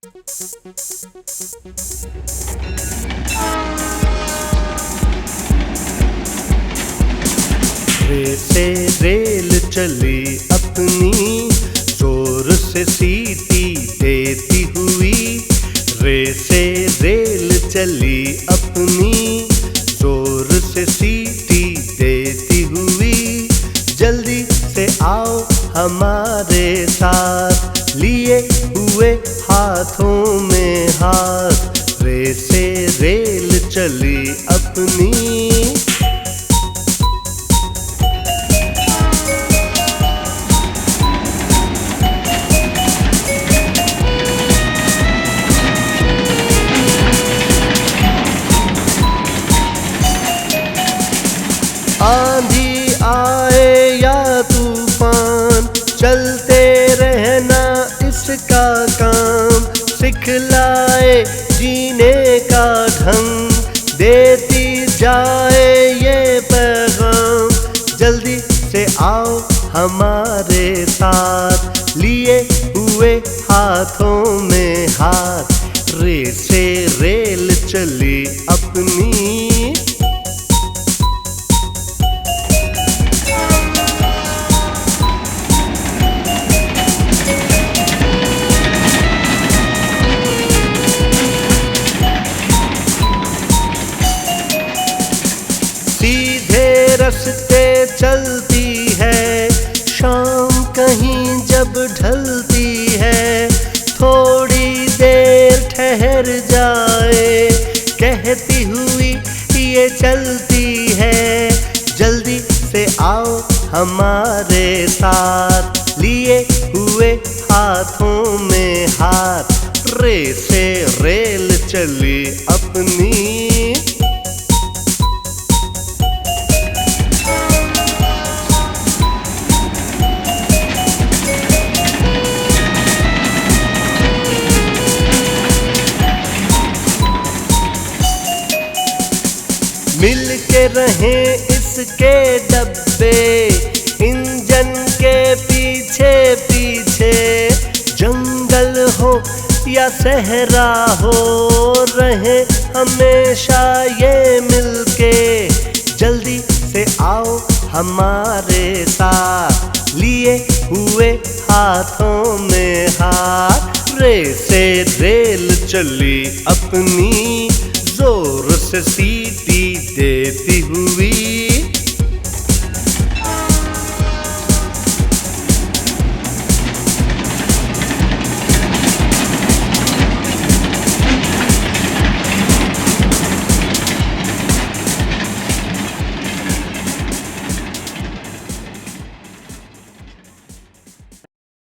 रे से रेल चली अपनी, जोर से सीटी देती हुई। रे से रेल चली अपनी, जोर से सीटी देती हुई। जल्दी से आओ हमारे साथ, लिए हुए हाथों में हाथ। रे से रेल चली अपनी। आंधी आए या तूफान, चलते रहना इसका काम। सिखलाए जीने का ढंग, देती जाए ये पैगाम। जल्दी से आओ हमारे साथ, लिए हुए हाथों में हाथ। रे से रेल चली अपनी। सीधे रस्ते चलती है, शाम कहीं जब ढलती है। थोड़ी देर ठहर जाए, कहती हुई ये चलती है। जल्दी से आओ हमारे साथ, लिए हुए हाथों में हाथ। रे से रेल चली अपनी। मिल के रहें इसके डब्बे, इंजन के पीछे पीछे। जंगल हो या सहरा हो, रहे हमेशा ये मिलके। जल्दी से आओ हमारे साथ, लिए हुए हाथों में हाथ। रे से रेल चली अपनी, जोर से सीटी देती हुई।